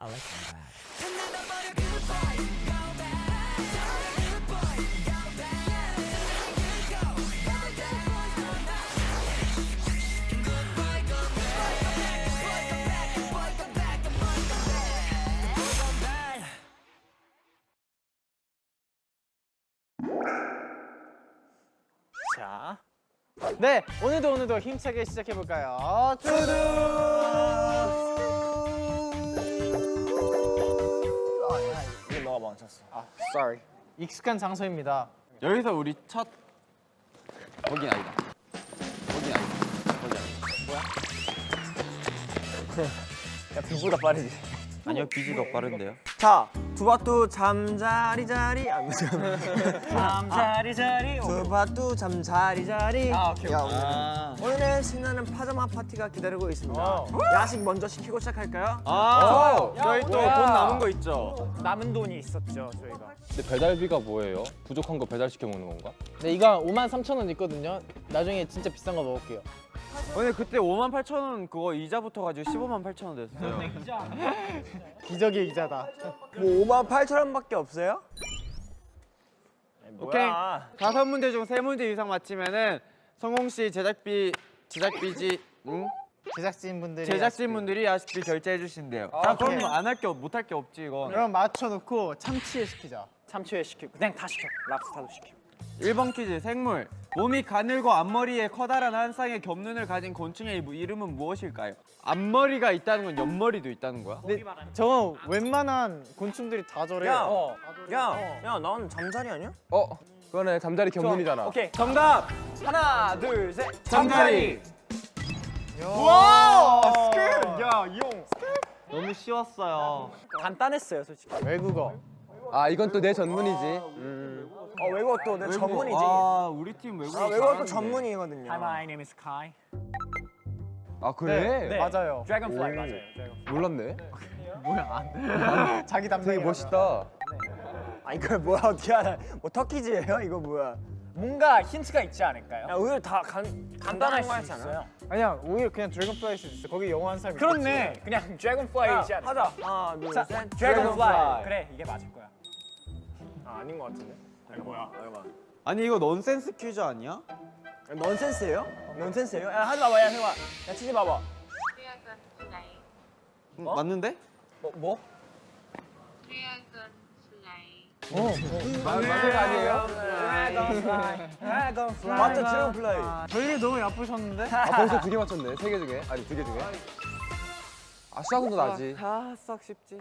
I like that. 자, 네 오늘도 힘차게 시작해 볼까요? 쭈두. 이거 너가 멈췄어. 아, sorry. 익숙한 장소입니다. 여기서 우리 첫 거긴 아니다. 거긴 아니다. 거기 아니다. 야, 비보다 빠르지. 아니요, 비지 더 빠른데요. 자, 두바뚜 잠자리자리. 잠자리자리. 두바뚜 잠자리자리. 아, 오케이. 야, 오늘은 신나는 파자마 파티가 기다리고 있습니다. 야식 먼저 시키고 시작할까요? 좋아요. 저희 또 돈 남은 거 있죠. 남은 돈이 있었죠 저희가. 근데 배달비가 뭐예요? 부족한 거 배달시켜 먹는 건가? 네 이거 53,000원 있거든요. 나중에 진짜 비싼 거 먹을게요. 근데 그때 58,000원 그거 이자 붙어가지고 158,000원 됐어요. 기적의 이자다. 뭐 58,000원밖에 없어요? 오케이. 5문제 중 3문제 이상 맞히면은 성공 씨 제작진분들이 야식비 결제해 주신대요. 자, 오케이. 그럼 안 할 게 못 할 게 없지 이건. 그럼 맞춰놓고 참치에 시키자. 참치회 시키고 그냥 다 시켜. 랍스타도 시키고. 1번 퀴즈 생물. 몸이 가늘고 앞머리에 커다란 한 쌍의 겹눈을 가진 곤충의 이름은 무엇일까요? 앞머리가 있다는 건 옆머리도 있다는 거야? 근데 저 웬만한 곤충들이 다 저래. 야, 넌 잠자리 아니야? 그거네 잠자리 견문이잖아. 오케이 정답. 하나 둘 셋. 잠자리. 와! 야, 이 형. 너무 쉬웠어요. 간단했어요 솔직히. 외국어. 아 이건 또 내 전문이지. 외국어 또 내 전문이지. 아, 우리 팀 외국어. 외국어 또 잘하는데. 전문이거든요. Hi, my name is Kai. 아 그래? 네. 맞아요. Dragonfly 맞아요. Dragonfly. 몰랐네. 자기 담당. 되게 멋있다. 아, 이걸 뭐야 어떻게 알아? 뭐 터키즈예요? 이거 뭐야? 뭔가 힌트가 있지 않을까요? 야, 오히려 다 간단할 거 수 있어요. 아니야 오히려 그냥 드래곤플라이 수 있어. 거기 영어 한 사람 그렇네. 그냥 Dragonfly이지 않을까? 하자. 하나, 둘, 자, 셋. Dragonfly. 그래 이게 맞을 거야. 아, 아닌 것 같은데. 아니 이거 넌센스 퀴즈 아니야? 넌센스예요? 넌센스예요? 야, 하지 마봐, 야, 해봐. 야, 치지 마봐. 맞는데? 뭐? 맞는 거 아니에요? Dragonfly. 맞죠, 드래곤플라이. 저희를 너무 야쁘셨는데? 아 벌써 2개 맞췄네. 3개 중에. 아니 2개 중에. 아 수학은 나지. 싹 쉽지.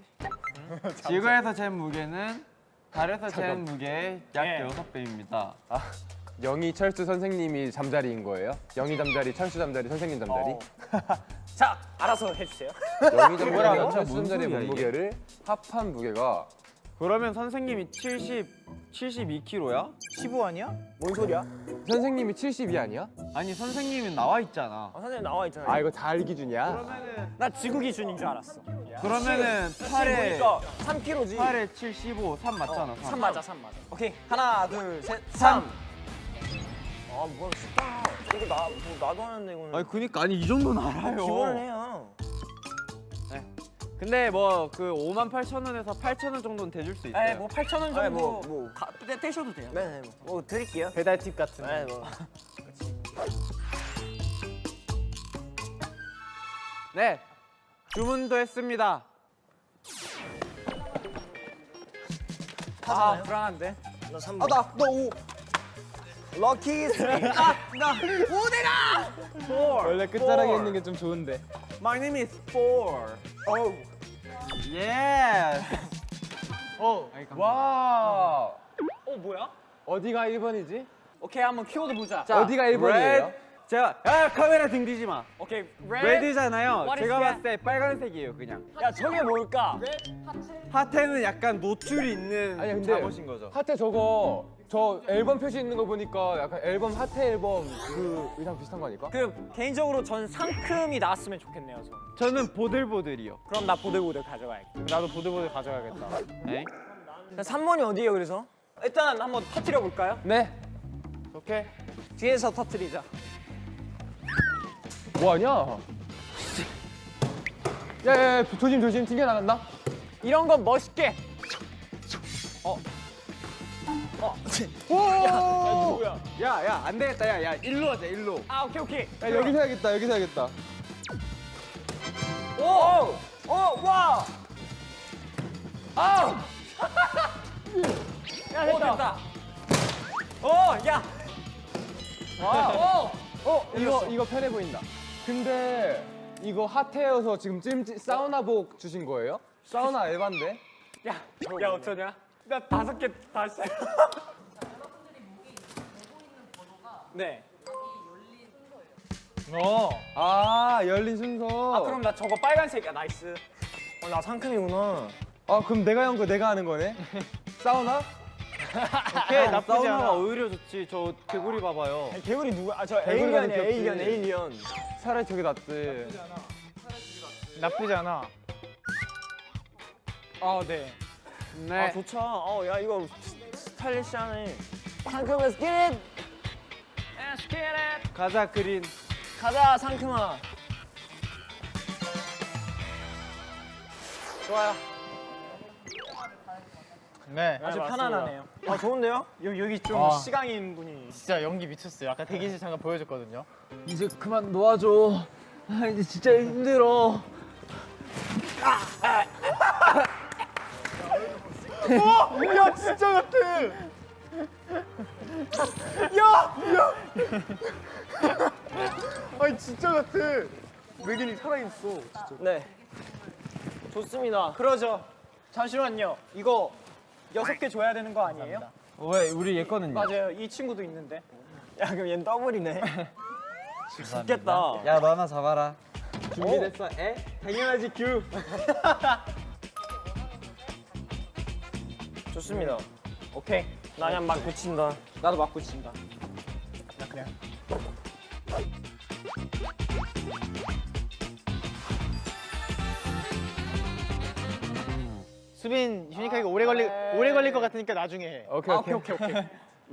지구에서 잰 무게는 달에서 잰 무게의 약 예. 6배입니다. 영희 철수 선생님이 잠자리인 거예요? 영희 잠자리, 철수 잠자리, 선생님 잠자리? 자 알아서 해주세요. 영희 잠자리와 철수 뭔 잠자리의 소리야, 몸무게를 합한 무게가 그러면 선생님이 72kg야? 15 아니야? 뭔 소리야? 선생님이 72 아니야? 아니 선생님은 나와 있잖아. 선생님 나와 있잖아요. 아 이거 달 기준이야? 나 지구 기준인 줄 알았어. 그러면은 8에 그러니까 3kg지. 8에 7, 15, 3 맞잖아. 3 맞아 3 맞아. 오케이 하나 둘 셋. 3. 아, 뭐야, 쉽다. 이거 나도 하는데, 이거는. 아니 그니까 아니 이 정도는 알아요. 기본을 해요. 근데 뭐 그 58,000원에서 8,000원 정도는 대줄 수 있어요. 네, 뭐 8,000원 정도 아니, 뭐. 떼셔도 돼요. 네, 뭐 드릴게요. 배달 팁 같은. 네, 뭐. 네. 주문도 했습니다. 아 불안한데. 나 3번. 나 5. 럭키 3. 원래 끝자락에 있는 게 좀 좋은데. My name is 4. 어우. Yes. 와. 뭐야? 어디가 1번이지? 오케이 한번 키워드 보자. 어디가 1번이에요? 제가 카메라 등지지 마. 오케이 레드잖아요. What is 제가 that? 봤을 때 빨간색이에요, 그냥. 야 저게 뭘까? 하트는 약간 노출이 있는 아니, 근데 잡으신 거죠. 하트 저 앨범 표시 있는 거 보니까 약간 앨범 하트 앨범 그 의상 비슷한 거 아닐까? 그 개인적으로 전 상큼이 나왔으면 좋겠네요. 저는 보들보들이요. 그럼 나 보들보들 가져가야겠다. 나도 보들보들 가져가야겠다. 에이? 3번이 어디예요, 그래서? 일단 한번 터트려 볼까요? 네. 오케이. 뒤에서 터트리자. 뭐 하냐? 야야야 조심 튕겨 나간다. 이런 건 멋있게. 야, 안 되겠다. 야, 일로 하자, 일로. 아, 오케이. 야, 여기서 해야겠다. 여기서 해야겠다. 오, 와. 아. 야, 됐다. 야. 와. 이거 편해 보인다. 근데 이거 핫해여서 지금 사우나복 주신 거예요? 사우나 에반데? 야, 어쩌냐? 나 5개 다 했어요. 네. 아, 열린 순서. 아, 그럼 나 저거 빨간색이야. 나이스. 나 상큼이구나. 아, 그럼 내가 한 거 내가 하는 거네? 사우나? 오케이, 나쁘지 사우나가 않아. 오히려 좋지. 저 개구리 봐봐요. 개구리 누구야? 저 개구리가 에일리언이야. 귀엽지. 에일리언. 차라리 저게 낫지. 나쁘지 않아. 아, 네. 아 좋죠. 야 이거 스타일리시하네. 상큼 let's get it. Let's get it. 가자, 그린. 가자 상큼아. 좋아요. 네. 아주 편안하네요. 아 좋은데요? 여기 좀 아. 시강인 분이. 진짜 연기 미쳤어요. 아까 대기실 잠깐 보여줬거든요. 이제 그만 놓아줘. 아, 이제 진짜 힘들어. 야, 진짜 같아. 아니, 진짜 같아. 외계인이 살아있어. 네. 좋습니다. 그러죠. 잠시만요. 이거 6개 줘야 되는 거 아니에요? 왜, 우리 얘 거는요? 맞아요. 이 친구도 있는데. 야 그럼 얘는 더블이네. 죽겠다. 야, 너 하나 잡아라. 준비됐어? 에? 당연하지, 큐. 좋습니다. 오케이. 나 그냥 막 붙인다. 나도 맞고 친다. 나 그냥. 수빈 유니크하게 오래 걸릴 것 같으니까 나중에 해. 오케이.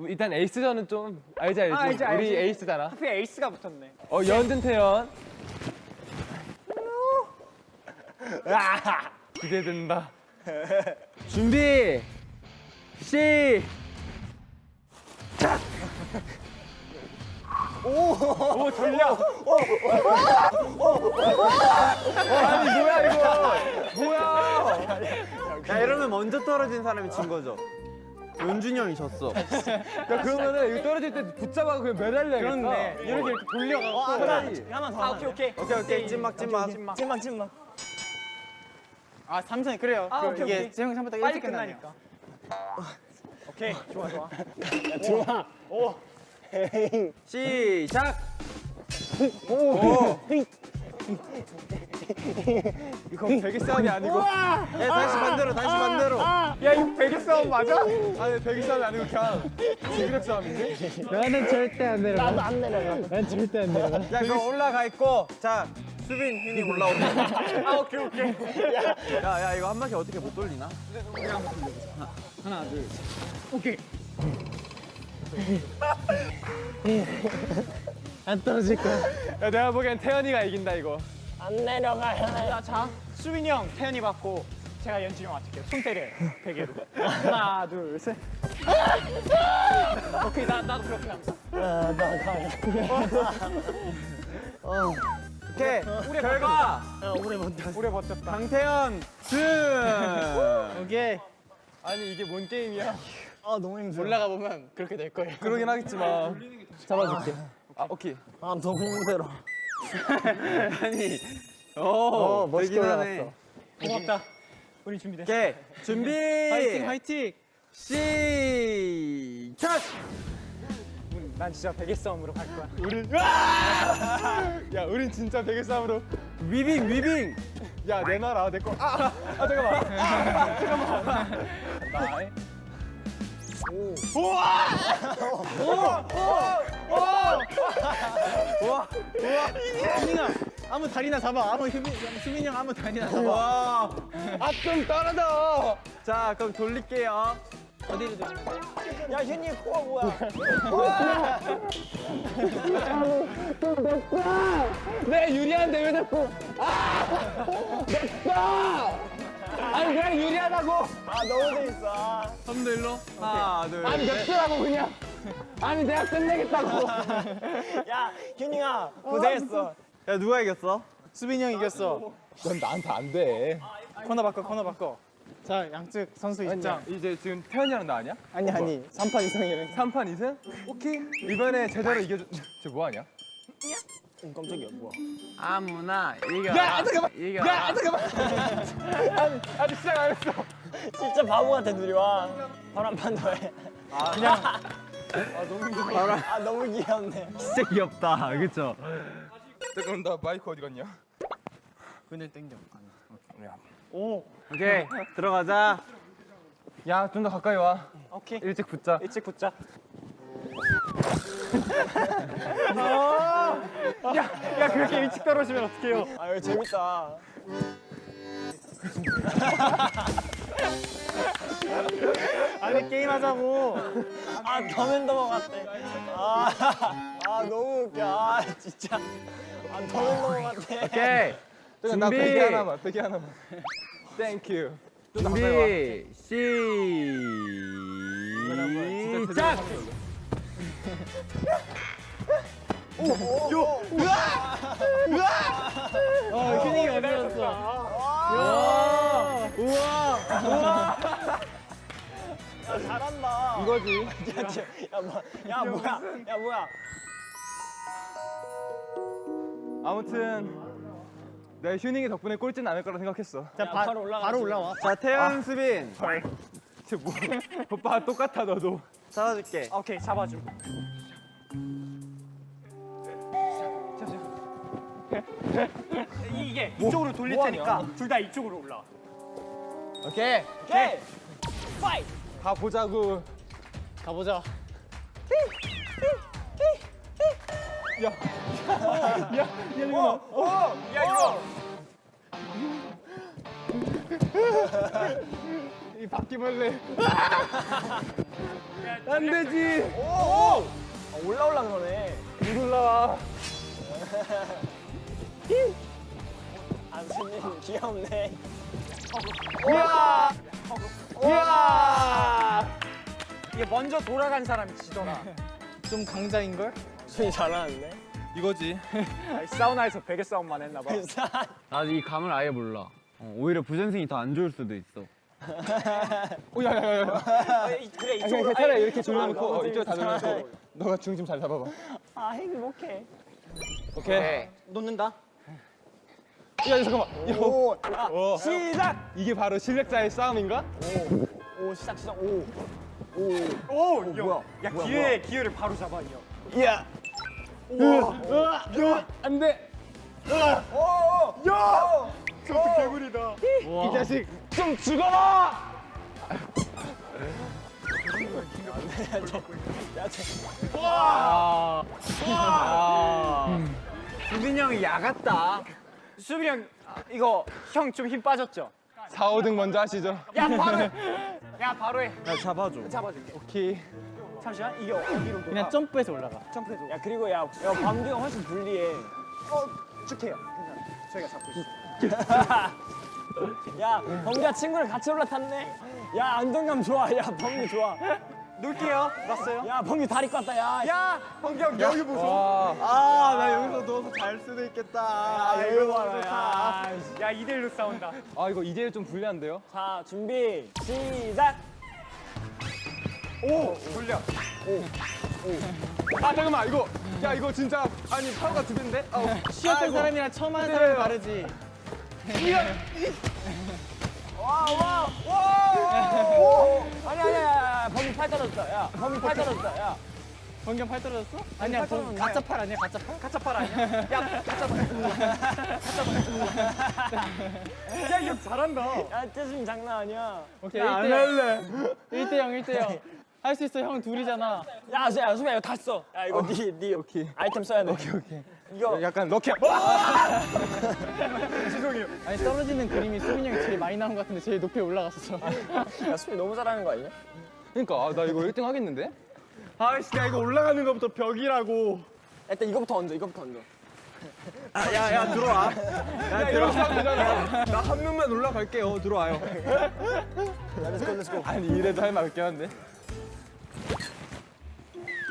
일단 에이스전은 좀 알지. 알지. 우리 에이스잖아. 하필 에이스가 붙었네. 연준 태연. 기대된다. 준비! 시! 오, 전략. 아니, 뭐야, 이거. 뭐야. 야, 이러면 먼저 떨어진 사람이 진 거죠. 연준이 형이 졌어. 야, 그러면은 이거 떨어질 때 붙잡아서 그냥 매달려야겠다. 그렇네. 이렇게 돌려가고. 하나 더. 아, 오케이. 오케이. 찐막. 찐막. 아, 3선이 그래요. 아, 오케이, 이게 오케이. 재영 3부터 빨리 일찍 끝나니까. 끝나니까. 오케이. 좋아. 시작! 이거 베개 싸움이 아니고. 야, 다시 반대로. 야, 이거 베개 싸움 맞아? 아니, 베개 싸움이 아니고 그냥 지그력 싸움인데? 나는 절대 안 내려가. 나도 안 내려가. 난 절대 안 내려가. 야, 그럼 올라가 있고. 자, 수빈, 휘니 올라오고. 아, 오케이. 야, 이거 한 바퀴 어떻게 못 돌리나? 안 떨어질 거야. 야, 내가 보기엔 태연이가 이긴다, 이거. 안 내려가. 자, 수빈이 형, 태연이 받고 제가 연준이 형 맞출게요. 손 때려요. 베개로. 하나, 둘, 셋. 오케이, 나도 그렇게 합니다. 오케이. 결과. 오래 버텼다. 강태현 승! 오케이. 아니, 이게 뭔 게임이야? 올라가 보면 그렇게 될 거예요. 그러긴 하겠지만. 잡아줄게. 아, 오케이. 더 공대로. 아니. 멋있게 되긴 하네. 올라갔어. 고맙다. 우리 준비됐어. 오케이. 준비! 화이팅. 시작! 난 진짜 베개 싸움으로 갈 거야. 야, 우린 진짜 베개 싸움으로. 위빙! 야, 내놔라, 내 거. 잠깐만. 수빈아, 아무 다리나 잡아. 수빈이 형 아무 다리나 잡아. 와. 아, 좀 떨어져. 자, 그럼 돌릴게요. 어디로 돌리면 돼? 야 현이 코가 뭐야? 내 유리한데 왜 자꾸. 아니 내가 유리하다고. 아 너무 재밌어. 손도 일로. 하나, 둘, 아니 몇 개라고 그냥. 아니 내가 끝내겠다고. 야 휴닝아 고생했어. 야 누가 이겼어? 수빈이 형 이겼어. 넌 나한테 안 돼. 코너 바꿔. 자 양측 선수 입장. 이제 지금 태연이랑 나 아니야? 아니 3판 이상이래. 3판 2승? 오케이. 이번에 제대로 이겨줘. 쟤 뭐하냐? 깜짝이야 뭐야. 아무나 이겨. 야 잠깐만. 이겨. 야 잠깐만. 아직 시작 안 했어. 진짜 바보 같아 둘이 와. 바로 한 판 더 해. 너무 귀엽네. 진짜 귀엽다. 그쵸? 잠깐 나 마이크 어디 갔냐? 그늘 땡겨. 오케이 들어가자. 야 좀 더 가까이 와. 오케이. 일찍 붙자. 일찍 붙자. 야 그렇게 일찍 떨어지면 어떡해요? 아 이거 재밌다. 아니 게임 하자고. 아 더맨더머 같아. 아 너무 웃겨. 아 진짜. 아 더맨더머 같아. 오케이. 잠깐 나 준비. 베개 하나만. 베개 하나만. 땡큐. 좀더 가까이 와. 준비 시작. 휴닝이 어디였어? 잘한다. 이거지. 야 뭐야. 아무튼 내 휴닝이 덕분에 꼴찌는 않을 거라 생각했어. 자 바로 올라와. 자 태연 수빈. 쟤 뭐? 오빠 똑같아 너도. 잡아줄게. 오케이 잡아줘. 이게 이쪽으로 돌릴 테니까 둘 다 이쪽으로 올라. 오케이. 오케이. 파이트. 가 보자고. 가보자. 이 바퀴벌레. 안 되지. 올라올라 그러네. 못 올라와. 안수님 귀엽네. 이게 먼저 돌아간 사람이 지더라. 좀 강자인 걸? 손이 잘하는데. 이거지. 사우나에서 베개 싸움만 했나 봐. 나 이 감을 아예 몰라. 오히려 부전승이 더 안 좋을 수도 있어. 오야야야야. 그래 그냥 차라리 이렇게 돌려놓고 이쪽 다 돌려놓고 너가 중심 잘 잡아봐. 아 행복해. 오케이. 놓는다. 야 잠깐만. 오. 시작. 이게 바로 실력자의 싸움인가? 오 시작. 오. 오, 뭐야? 야 기회를 바로 잡아 이 형. 안 돼. 저것도 개구리다. 이 자식. 좀 죽어라. 수빈 형이 야 같다. 수빈이 형 이거 형 좀 힘 빠졌죠? 4, 5등 먼저 하시죠. 야 바로 해. 나 잡아줘. 잡아줄게. 오케이. 잠시만 이게 어디로 돌아? 그냥 점프해서 올라가. 점프해줘. 야 그리고 야 밤기가 훨씬 불리해. 쭉 해요. 괜찮아. 저희가 잡고 있어. 야 범기야 친구랑 같이 올라탔네. 야 안정감 좋아. 야 범기 좋아. 놀게요. 났어요? 야 범기 다리 껐다. 야, 범기 형 여기 보소. 와. 나 여기서 누워서 잘 수도 있겠다. 여기 봐라. 야 2대1로 싸운다. 아 이거 이제 좀 불리한데요? 자 준비 시작. 오, 돌려. 아 잠깐만 이거. 야 이거 진짜 아니 파워가 두 배인데? 쉬었던 사람이랑 처음 하는 사람이 다르지. 아니야 범기 팔 떨어졌다. 야 범기 팔 떨어졌다. 야 번경 팔 떨어졌어? 아니야, 가짜 팔 아니야, 가짜 팔? 가짜 팔 아니야? 야, 가짜 팔. 야, 이거 잘한다. 야, 태수님 장난 아니야. 오케이, 1대0. 1대0, 1대0. 할 수 있어, 형 둘이잖아. 야, 수빈아 이거 다 써. 야, 이거 네 오케이. 아이템 써야 돼. 오케이. 이거 약간 럭키. 죄송해요. 아니, 떨어지는 그림이 수빈이 형이 제일 많이 나온 것 같은데 제일 높이 올라갔어. 야, 수빈 너무 잘하는 거 아니야? 그러니까 나 이거 1등 하겠는데? 아이씨, 나 이거 올라가는 것부터 벽이라고. 일단 이거부터 얹어. 야야 들어와. 야 들어와. 나 한 명만 올라갈게요. 들어와요. 아니 이래도 할 말 없긴 한데.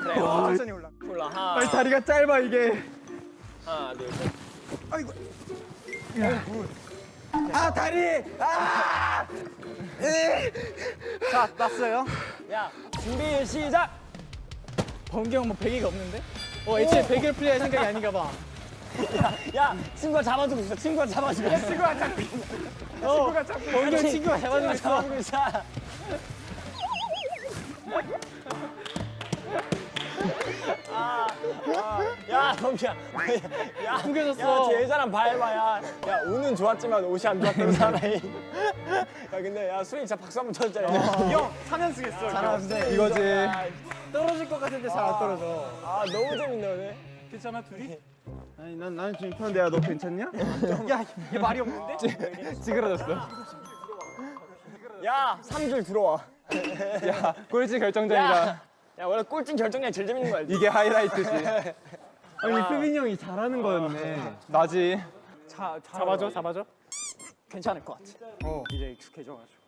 그래. 천천히 올라. 몰라. 하나. 아니 다리가 짧아 이게. 하나, 둘, 셋. 아 다리. 자, 났어요. 야, 준비 시작. 번경 뭐 베개가 없는데? 애초에 베개를 플레이할 생각이 아닌가 봐. 야, 친구가 잡아주고 있어. 친구가 잡아주고 있어. 친구가 잡고 있어. 친구가 잡고 있어. 번경 친구가 잡아주고 있어. 잡아주고 있어. 야, 범규야. 야, 숨겨졌어. 야, 제일 잘한 밟아야. 야, 운은 좋았지만 옷이 안 좋았던 사람이. 야, 근데 야, 수인 진짜 박수 한번 쳐주자. 형, 4년 쓰겠어. 잘하는데. 이거지. 떨어질 것 같은데 잘 안 떨어져. 아, 너무 재밌네, 오늘. 괜찮아, 둘이? 아니 나는 지금 편한데 야 너 괜찮냐? 야, 얘 말이 없는데? 찌그러졌어. 야, 3줄 들어와. 야 꼴찌 결정전이다. 야, 원래 꼴찌 결정량 제일 재밌는 거 알지? 이게 하이라이트지. 아니 수빈이 형이 잘하는 거였네. 나지. 잡아줘. 괜찮을 것 같아. 이제 익숙해져가지고.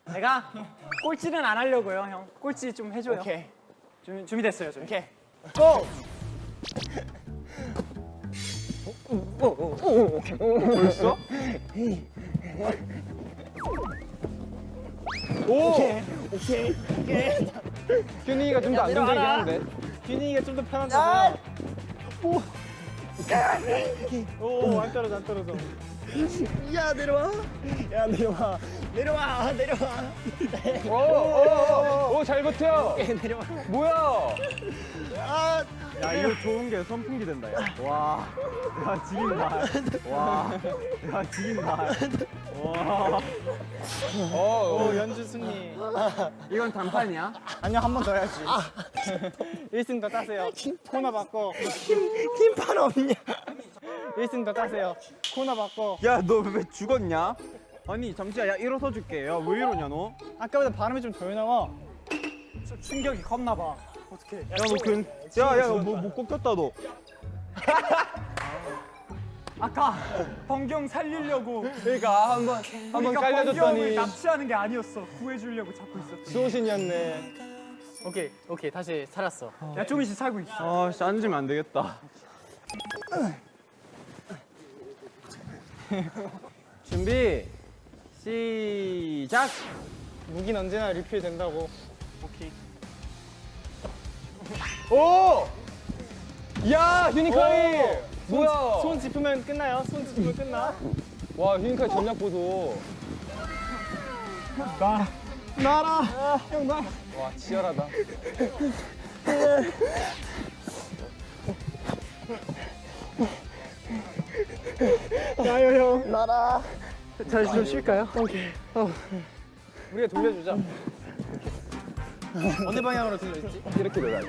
내가 꼴찌는 안 하려고요, 형. 꼴찌 좀 해줘요. 오케이. 준비됐어요, 저희. 오케이. 고! 벌써? 오케이. 균이가 좀 더 안정적이긴 한데. 균이가 좀 더 편한가 봐. 오, 안 떨어져. 야, 내려와. 오, 잘 버텨. 내려와. 뭐야? 야 이거 좋은 게 선풍기 된다 야. 와. 야 지긴다. 와. 야 지긴다. 와. 오, 연주승리. 이건 단판이야? 아니요, 한 번 더 해야지. 1승 더 따세요. 코너 바꿔. 힘판 없냐? 1승 더 따세요. 코너 바꿔. 야 너 왜 죽었냐? 아니 잠시만 야 일어서 줄게. 야 왜 이러냐 너? 아까보다 발음이 좀 덜 나와. 충격이 컸나 봐. 어떡해. 야너야야뭐못 꺾였다 너. 아까 번경 살리려고 그러니까 한번 번경을 깔려줬더니 납치하는 게 아니었어. 구해주려고 잡고 있었어. 수호신이었네. 오케이 다시 살았어. 야, 좀 이제 살고 있어. 아 씨, 앉으면 안 되겠다. 준비 시작. 무기는 언제나 리필 된다고. 오케이. 오! 야, 휴니카이! 뭐야? 손 짚으면 끝나요. 손 짚으면 끝나. 와, 휴니카이 전략 보소. 나라. 와, 치열하다. 나요, 형. 나라. 다시 좀 쉴까요? 오케이. 우리가 돌려주자. 어느 방향으로 들려있지? 이렇게 놀아야지.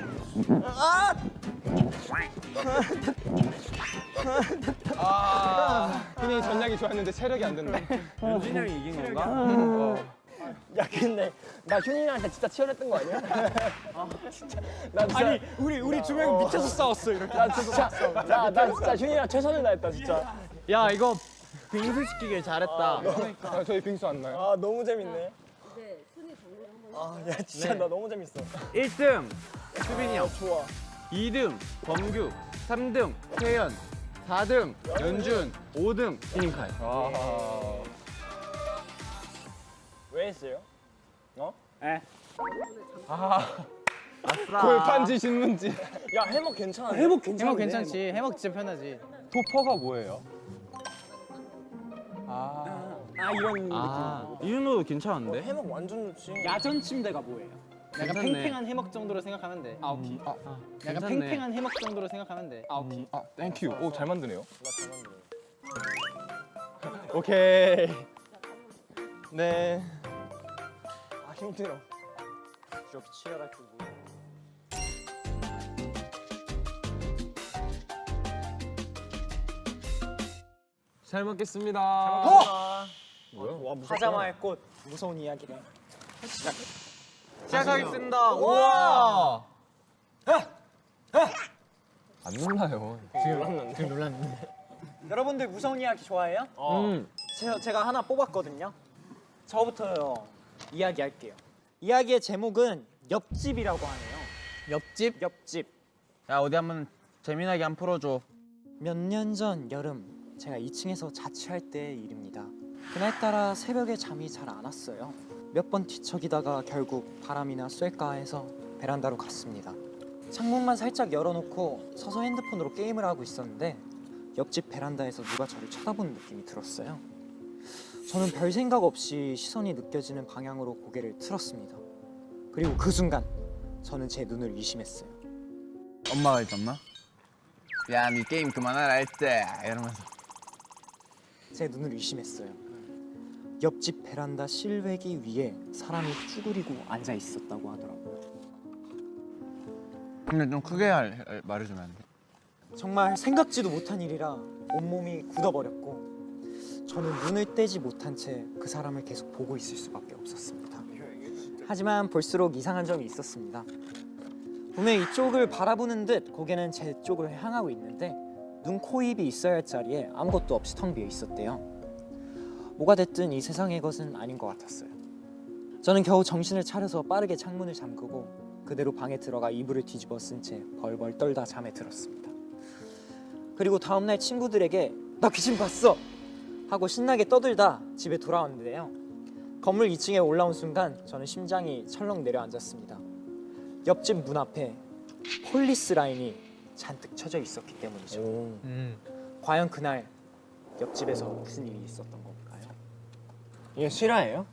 휴니 전략이 좋았는데 체력이 안 된다. 윤진이 형이 이긴 건가? 야, 근데 나 휴닝이한테 진짜 치열했던 거 아니야? 진짜. 나 진짜. 아니, 우리 두 명 미쳐서 싸웠어, 이렇게. 나 진짜. 나 진짜 휴닝이랑 최선을 다했다, 진짜. 야 이거 빙수 시키길 잘했다. 아, 저희 빙수 안 나요? 아, 너무 재밌네. 아, 야, 진짜 나 너무 재밌어. 1등 수빈이 형, 좋아. 2등 범규, 3등 태연, 4등 연준, 5등 휴닝카이. 아, 왜 했어요? 어? 네. 아싸. 골판지 신문지. 야, 해먹 괜찮아. 해먹 괜찮지. 해먹 진짜 편하지. 도퍼가 뭐예요? 아, 이런 아 이준호도 괜찮은데? 해먹 완전 좋지. 야전 침대가 뭐예요? 약간 괜찮네. 팽팽한 해먹 정도로 생각하면 돼. 아, 오케이. 약간 괜찮네. 팽팽한 해먹 정도로 생각하면 돼. 오케이. 아, 땡큐. 오, 잘 만드네요. 오케이. 네. 아, 힘들어. 이렇게 치열할 줄 몰라. 잘 먹겠습니다. 뭐야? 파자마의 꽃. 무서운 이야기네. 시작하겠습니다. 우와. 안 놀라요. 지금 놀랐는데. 여러분들 무서운 이야기 좋아해요? 제가 하나 뽑았거든요. 저부터 이야기할게요. 이야기의 제목은 옆집이라고 하네요. 옆집? 옆집. 야 어디 한번 재미나게 한 풀어줘. 몇 년 전 여름 제가 2층에서 자취할 때의 일입니다. 그날따라 새벽에 잠이 잘 안 왔어요. 몇 번 뒤척이다가 결국 바람이나 쐴까 해서 베란다로 갔습니다. 창문만 살짝 열어놓고 서서 핸드폰으로 게임을 하고 있었는데 옆집 베란다에서 누가 저를 쳐다보는 느낌이 들었어요. 저는 별 생각 없이 시선이 느껴지는 방향으로 고개를 틀었습니다. 그리고 그 순간 저는 제 눈을 의심했어요. 엄마가 있었나? 야, 니 게임 그만하라 했대. 이러면서. 제 눈을 의심했어요. 옆집 베란다 실외기 위에 사람이 쭈그리고 앉아 있었다고 하더라고요. 근데 좀 크게 말해주면 안 돼? 정말 생각지도 못한 일이라 온몸이 굳어버렸고 저는 눈을 떼지 못한 채 그 사람을 계속 보고 있을 수밖에 없었습니다. 하지만 볼수록 이상한 점이 있었습니다. 분명히 이쪽을 바라보는 듯 고개는 제 쪽을 향하고 있는데 눈, 코, 입이 있어야 할 자리에 아무것도 없이 텅 비어 있었대요. 뭐가 됐든 이 세상의 것은 아닌 것 같았어요. 저는 겨우 정신을 차려서 빠르게 창문을 잠그고 그대로 방에 들어가 이불을 뒤집어 쓴 채 벌벌 떨다 잠에 들었습니다. 그리고 다음날 친구들에게 나 귀신 봤어! 하고 신나게 떠들다 집에 돌아왔는데요. 건물 2층에 올라온 순간 저는 심장이 철렁 내려앉았습니다. 옆집 문 앞에 폴리스 라인이 잔뜩 쳐져 있었기 때문이죠. 과연 그날 옆집에서 무슨 일이 있었던 걸까요? 이게 실화예요?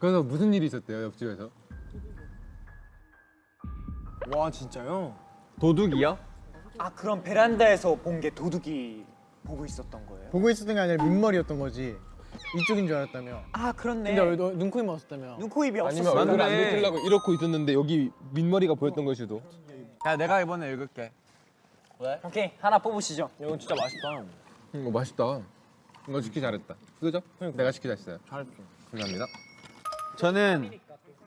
그래서 무슨 일이 있었대요 옆집에서? 와 진짜요? 도둑이요? 아 그럼 베란다에서 본 게 도둑이 보고 있었던 거예요? 보고 있었던 게 아니라 민머리였던 거지. 이쪽인 줄 알았다며. 아 그렇네. 근데 너 눈, 코, 입 없었다며. 눈, 코, 입이 아니면 없었어요. 얼굴 안 맞네. 들키려고 이러고 있었는데 여기 민머리가 보였던 걸 수도. 야, 내가 이번에 읽을게. 오케이 하나 뽑으시죠. 이건 진짜 맛있다. 이거 맛있다. 이거 시키 잘했다. 그죠? 내가 시키 잘했어요. 잘했어. 감사합니다. 저는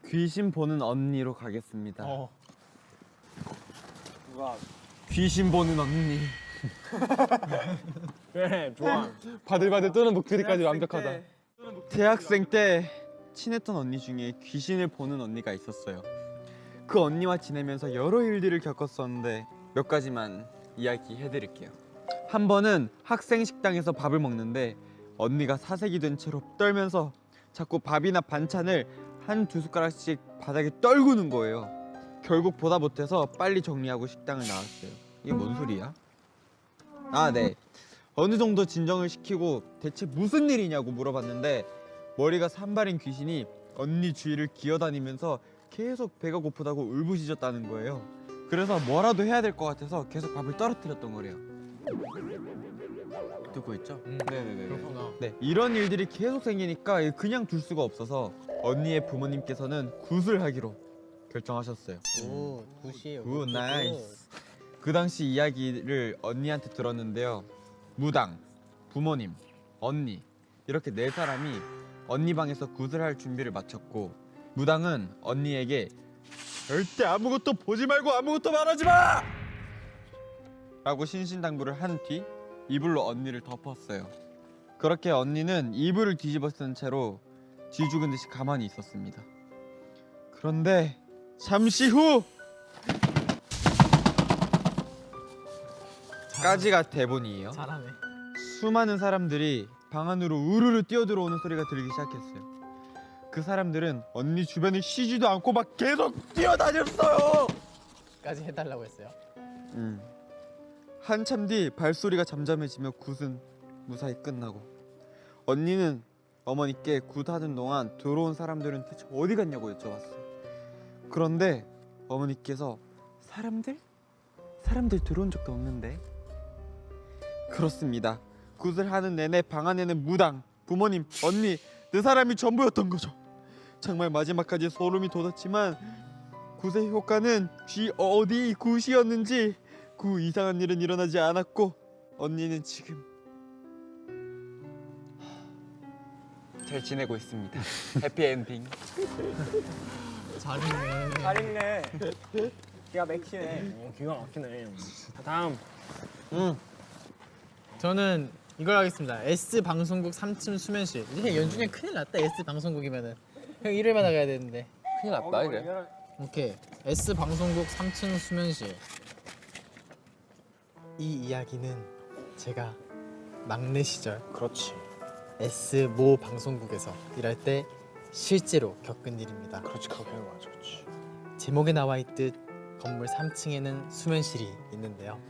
귀신 보는 언니로 가겠습니다. 누가 귀신 보는 언니. 그래 좋아. 바들바들 떠는 목소리까지 완벽하다. 대학생 때 친했던 언니 중에 귀신을 보는 언니가 있었어요. 그 언니와 지내면서 여러 일들을 겪었었는데 몇 가지만 이야기해드릴게요. 한 번은 학생 식당에서 밥을 먹는데 언니가 사색이 된 채로 떨면서 자꾸 밥이나 반찬을 한 두 숟가락씩 바닥에 떨구는 거예요. 결국 보다 못해서 빨리 정리하고 식당을 나왔어요. 이게 뭔 소리야? 아, 네. 어느 정도 진정을 시키고 대체 무슨 일이냐고 물어봤는데 머리가 산발인 귀신이 언니 주위를 기어다니면서 계속 배가 고프다고 울부짖었다는 거예요. 그래서 뭐라도 해야 될 것 같아서 계속 밥을 떨어뜨렸던 거래요. 듣고 있죠? 네네네. 그렇구나. 네, 이런 일들이 계속 생기니까 그냥 둘 수가 없어서 언니의 부모님께서는 굿을 하기로 결정하셨어요. 오, 굿이에요. 굿, 나이스. 그 당시 이야기를 언니한테 들었는데요. 무당, 부모님, 언니 이렇게 네 사람이 언니 방에서 굿을 할 준비를 마쳤고 무당은 언니에게 절대 아무것도 보지 말고 아무것도 말하지 마! 라고 신신당부를 한 뒤 이불로 언니를 덮었어요. 그렇게 언니는 이불을 뒤집어 쓴 채로 쥐 죽은 듯이 가만히 있었습니다. 그런데 잠시 후 까지가 대본이에요. 잘하네. 수많은 사람들이 방 안으로 우르르 뛰어들어오는 소리가 들리기 시작했어요. 그 사람들은 언니 주변을 쉬지도 않고 막 계속 뛰어다녔어요. 까지 해달라고 했어요. 한참 뒤 발소리가 잠잠해지며 굿은 무사히 끝나고 언니는 어머니께 굿하는 동안 들어온 사람들은 대체 어디 갔냐고 여쭤봤어요. 그런데 어머니께서 사람들 들어온 적도 없는데. 그렇습니다. 굿을 하는 내내 방 안에는 무당, 부모님, 언니 네 사람이 전부였던 거죠. 정말 마지막까지 소름이 돋았지만 굿의 효과는 쥐 어디 굿이었는지 그 이상한 일은 일어나지 않았고 언니는 지금 잘 지내고 있습니다. 해피엔딩. 잘 읽네. 기가 막히네. 기가 막히네. 다음. 저는 이걸 하겠습니다. S 방송국 3층 수면실. 이제 연준이 형 큰일 났다. S 방송국이면은 형 일요일마다 가야 되는데. 큰일 났다 이래. 오케이. S 방송국 3층 수면실. 이 이야기는 제가 막내 시절 그렇지. S 모 방송국에서 일할 때 실제로 겪은 일입니다. 그렇지, 그게 맞아. 그렇지. 제목에 나와 있듯 건물 3층에는 수면실이 있는데요.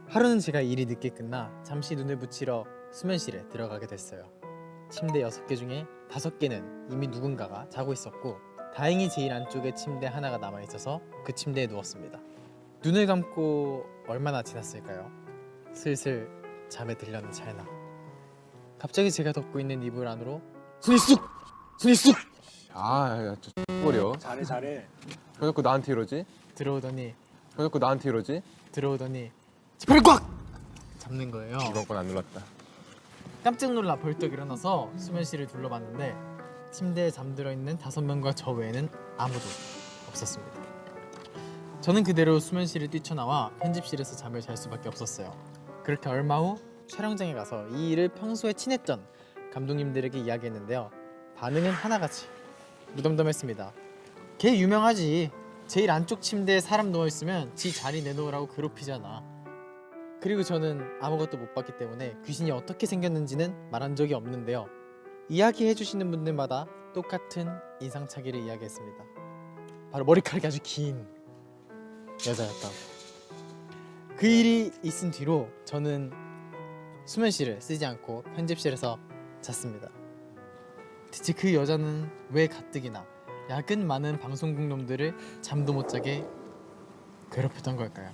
하루는 제가 일이 늦게 끝나 잠시 눈을 붙이러 수면실에 들어가게 됐어요. 침대 6개 중에 5개는 이미 누군가가 자고 있었고 다행히 제일 안쪽에 침대 하나가 남아 있어서 그 침대에 누웠습니다. 눈을 감고 얼마나 지났을까요? 슬슬 잠에 들려는 찰나 갑자기 제가 덮고 있는 이불 안으로 손이 쑥! 손이 쑥! 아, 저 버려. 잘해. 왜 자꾸 나한테 이러지? 들어오더니 왜 자꾸 나한테 이러지? 제 팔을 꽉! 잡는 거예요. 이번 건 안 눌렀다. 깜짝 놀라 벌떡 일어나서 수면실을 둘러봤는데 침대에 잠들어 있는 5명과 저 외에는 아무도 없었습니다. 저는 그대로 수면실을 뛰쳐나와 편집실에서 잠을 잘 수밖에 없었어요. 그렇게 얼마 후 촬영장에 가서 이 일을 평소에 친했던 감독님들에게 이야기했는데요. 반응은 하나같이 무덤덤했습니다. 걔 유명하지. 제일 안쪽 침대에 사람 누워있으면 지 자리 내놓으라고 괴롭히잖아. 그리고 저는 아무것도 못 봤기 때문에 귀신이 어떻게 생겼는지는 말한 적이 없는데요. 이야기해주시는 분들마다 똑같은 인상착의를 이야기했습니다. 바로 머리카락이 아주 긴 여자였다고. 그 일이 있은 뒤로 저는 수면실을 쓰지 않고 편집실에서 잤습니다. 대체 그 여자는 왜 가뜩이나 야근 많은 방송국 놈들을 잠도 못 자게 괴롭혔던 걸까요?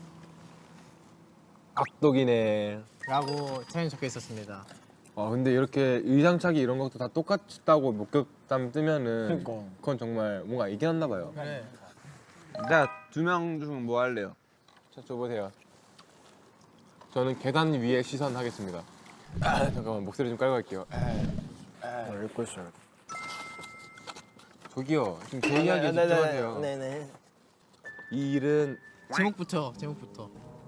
악독이네. 라고 사연이 적혀 있었습니다. 근데 이렇게 의상차기 이런 것도 다 똑같다고 목격담 뜨면은 그러니까. 그건 정말 뭔가 이겨놨나 봐요. 그래. 나 2명 중 뭐 할래요? 자, 줘보세요. 저는 계단 위에 시선 하겠습니다. 잠깐만 목소리 좀 깔고 갈게요. 읽고 있어요. 저기요, 지금 제 이야기에 집중하세요. 네네. 이 일은 제목부터.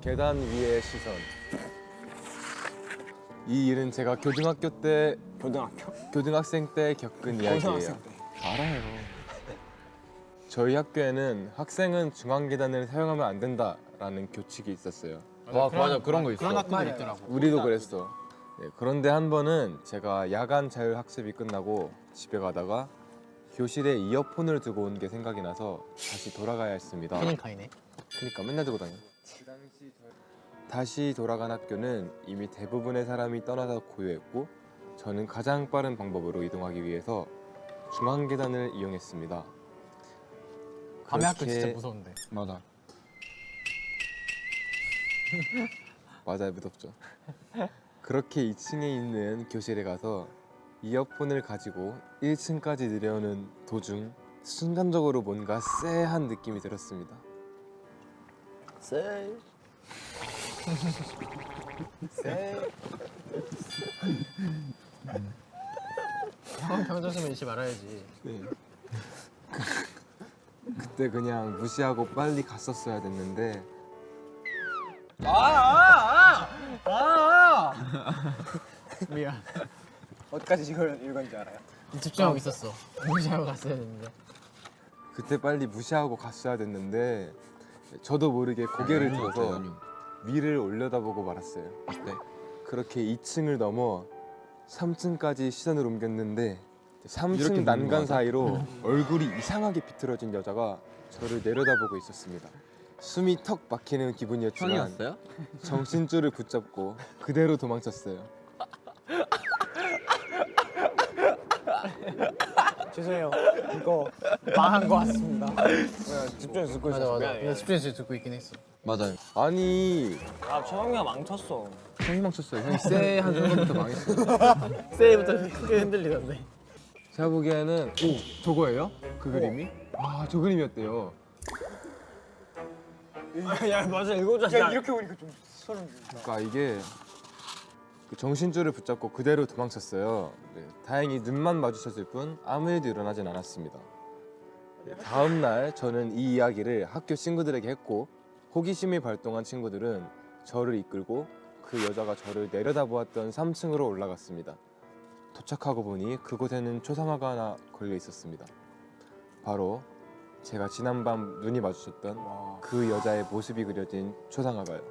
계단 위의 시선. 이 일은 제가 고등학교 때 교등학생 때 겪은 이야기예요. 고등학생 때. 알아요. 저희 학교에는 학생은 중앙 계단을 사용하면 안 된다라는 교칙이 있었어요. 맞아 그런 거 있어. 그런 학교들 있더라고. 우리도 그랬어. 네, 그런데 한 번은 제가 야간 자율 학습이 끝나고 집에 가다가 교실에 이어폰을 두고 온 게 생각이 나서 다시 돌아가야 했습니다. 캐닝카이네. 그러니까 맨날 두고 다녀. 다시 돌아간 학교는 이미 대부분의 사람이 떠나서 고요했고 저는 가장 빠른 방법으로 이동하기 위해서 중앙 계단을 이용했습니다. 밤에 학교 그렇게- 진짜 무서운데. 맞아. 맞아요, 무섭죠. 그렇게 2층에 있는 교실에 가서 이어폰을 가지고 1층까지 내려오는 도중 순간적으로 뭔가 쎄한 느낌이 들었습니다. 세. 형 평소처럼 잃지 말아야지. 네. 그때 그냥 무시하고 빨리 갔었어야 됐는데 미안. 어디까지 이걸 읽었는지 알아요? 집중하고 있었어. 무시하고 갔어야 했는데. 그때 빨리 무시하고 갔어야 됐는데 저도 모르게 고개를 들어서 위를 올려다보고 말았어요. 네. 그렇게 2층을 넘어 3층까지 시선을 옮겼는데 3층 난간 사이로 얼굴이 이상하게 비틀어진 여자가 저를 내려다보고 있었습니다. 숨이 턱 막히는 기분이었지만 형이었어요? 정신줄을 붙잡고 그대로 도망쳤어요. 죄송해요. 이거 망한 거 같습니다. 집중해서 듣고 맞아 있었어. 맞아. 내가 집중해서 듣고 있긴 했어. 맞아요. 아니 아, 처음이가 망쳤어. 형이 망쳤어요. 형이 쎄한 순간부터 망했어요. 세이부터 크게 흔들리던데. 제가 보기에는 저거예요? 그 그림이? 아, 저 그림이었대요. 야, 맞아. 읽어줘. 야, 이렇게 보니까 좀 소름 돋는다. 그러니까 이게 그 정신줄을 붙잡고 그대로 도망쳤어요. 네, 다행히 눈만 마주쳤을 뿐 아무 일도 일어나진 않았습니다. 네, 다음 날 저는 이 이야기를 학교 친구들에게 했고 호기심이 발동한 친구들은 저를 이끌고 그 여자가 저를 내려다보았던 3층으로 올라갔습니다. 도착하고 보니 그곳에는 초상화가 하나 걸려 있었습니다. 바로 제가 지난밤 눈이 마주쳤던 그 여자의 모습이 그려진 초상화가요.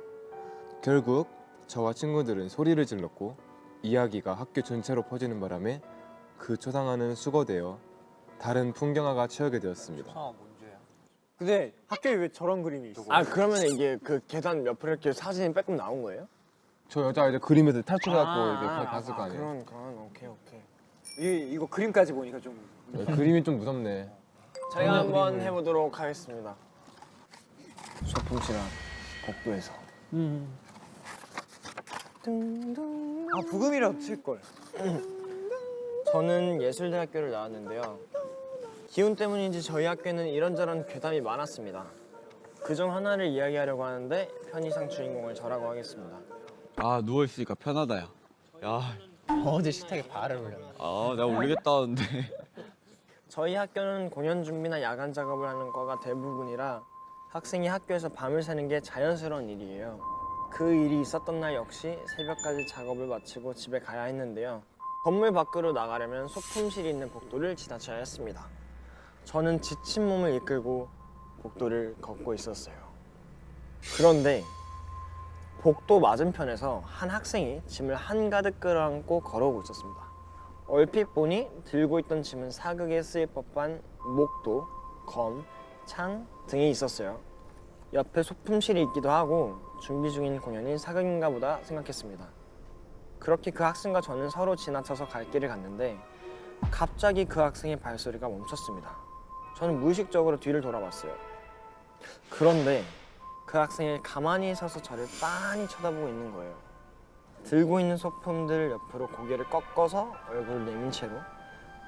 결국 저와 친구들은 소리를 질렀고 이야기가 학교 전체로 퍼지는 바람에 그 초상화는 수거되어 다른 풍경화가 채우게 되었습니다. 근데 학교에 왜 저런 그림이 있어? 아 그러면 이게 그 계단 옆으로 이렇게 사진이 빼꼼 나온 거예요? 저 여자 이제 그림에서 탈출해갖고 이렇게 봤을 거 아니에요. 그런 오케이. 이거 그림까지 보니까 좀 네, 그림이 좀 무섭네. 저희가 한번 해보도록 하겠습니다. 소품실한 복도에서. 아 부금이라도 칠 걸. 저는 예술대학교를 나왔는데요. 기운 때문인지 저희 학교에는 이런저런 괴담이 많았습니다. 그중 하나를 이야기하려고 하는데 편의상 주인공을 저라고 하겠습니다. 아 누워 있으니까 편하다 야. 어제 식탁에 발을 올렸나? 내가 올리겠다는데. 저희 학교는 공연 준비나 야간 작업을 하는 과가 대부분이라 학생이 학교에서 밤을 새는 게 자연스러운 일이에요. 그 일이 있었던 날 역시 새벽까지 작업을 마치고 집에 가야 했는데요. 건물 밖으로 나가려면 소품실이 있는 복도를 지나쳐야 했습니다. 저는 지친 몸을 이끌고 복도를 걷고 있었어요. 그런데 복도 맞은편에서 한 학생이 짐을 한가득 끌어안고 걸어오고 있었습니다. 얼핏 보니 들고 있던 짐은 사극에 쓰일 법한 목도, 검, 창 등이 있었어요. 옆에 소품실이 있기도 하고 준비 중인 공연이 사극인가 보다 생각했습니다. 그렇게 그 학생과 저는 서로 지나쳐서 갈 길을 갔는데 갑자기 그 학생의 발소리가 멈췄습니다. 저는 무의식적으로 뒤를 돌아봤어요. 그런데 그 학생이 가만히 서서 저를 빤히 쳐다보고 있는 거예요. 들고 있는 소품들 옆으로 고개를 꺾어서 얼굴을 내민 채로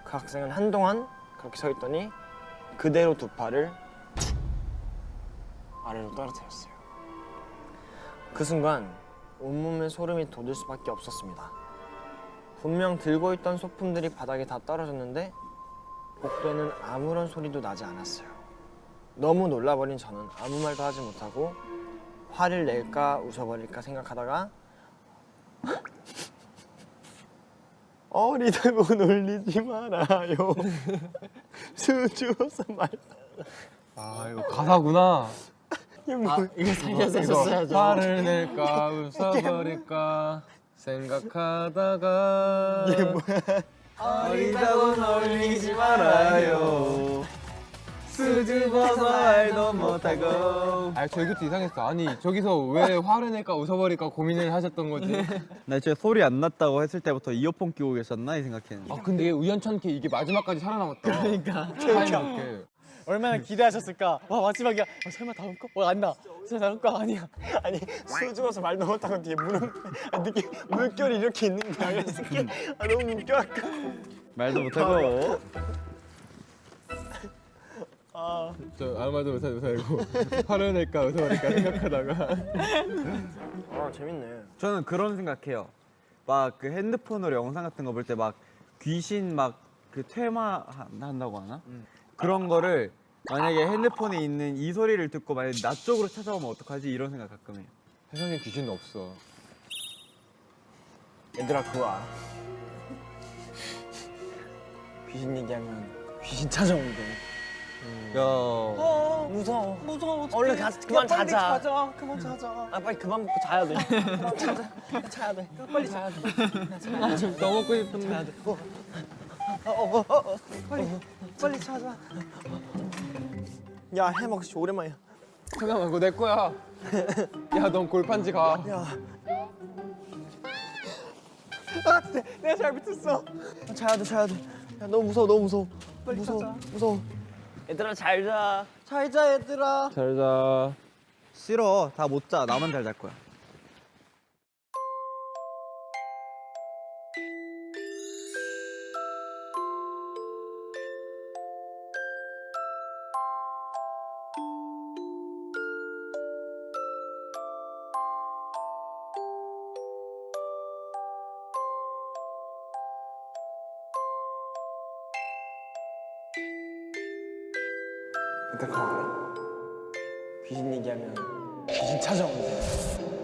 그 학생은 한동안 그렇게 서 있더니 그대로 두 팔을 툭 아래로 떨어뜨렸어요. 그 순간 온몸에 소름이 돋을 수밖에 없었습니다. 분명 들고 있던 소품들이 바닥에 다 떨어졌는데 복도에는 아무런 소리도 나지 않았어요. 너무 놀라버린 저는 아무 말도 하지 못하고 화를 낼까 웃어버릴까 생각하다가 어리다고 놀리지 말아요. 수주어서 말다. 아 이거 가사구나. 이거 살려서 썼어야죠. 화를 낼까 웃어버릴까 생각하다가 어리다고 놀리지 말아요. 수줍어서 말도 못하고. 저 이것도 이상했어. 아니 저기서 왜 화를 낼까 웃어버릴까 고민을 하셨던 거지? 나 진짜 소리 안 났다고 했을 때부터 이어폰 끼고 계셨나 이 생각했는데. 아 근데 우연찮게 이게 마지막까지 살아남았다. 그러니까. 타임이렇게. 얼마나 기대하셨을까. 와 마지막이야. 설마 다음 거? 안다. 설마 다음 거 아니야. 아니 수주어서 말도 못하고 뒤에 물결이 이렇게 있는 거야. 그래서 너무 웃겨 아까. 말도 못하고. 저 아무 말도 못하고 화를 낼까 웃어버릴까 생각하다가 아 재밌네. 저는 그런 생각해요. 막 그 핸드폰으로 영상 같은 거 볼 때 막 귀신 막 그 퇴마 한다고 하나? 그런 거를 만약에 핸드폰에 있는 이 소리를 듣고 만약에 나 쪽으로 찾아오면 어떡하지 이런 생각 가끔 해요. 세상에 귀신은 없어. 얘들아 그거 알아? 귀신 얘기하면 귀신 찾아온대. 야. 무서워. 얼른 그만 자자. 그만 자자. 아 빨리 그만 먹고 자야 돼. 자야 돼. 빨리 자야 돼. 너 먹고 싶은데. 빨리 자자. 야 해먹 씨 오랜만이야. 잠깐만 그거 내 거야. 야 넌 골판지 가. 야 내가 잘못했어. 자야 돼. 야 너무 무서워. 빨리 자자. 무서워. 얘들아 잘 자. 잘 자 얘들아. 잘 자. 싫어. 다 못 자. 나만 잘 잘 거야. 일단 그거 알아? 귀신 얘기하면 귀신 찾아온대.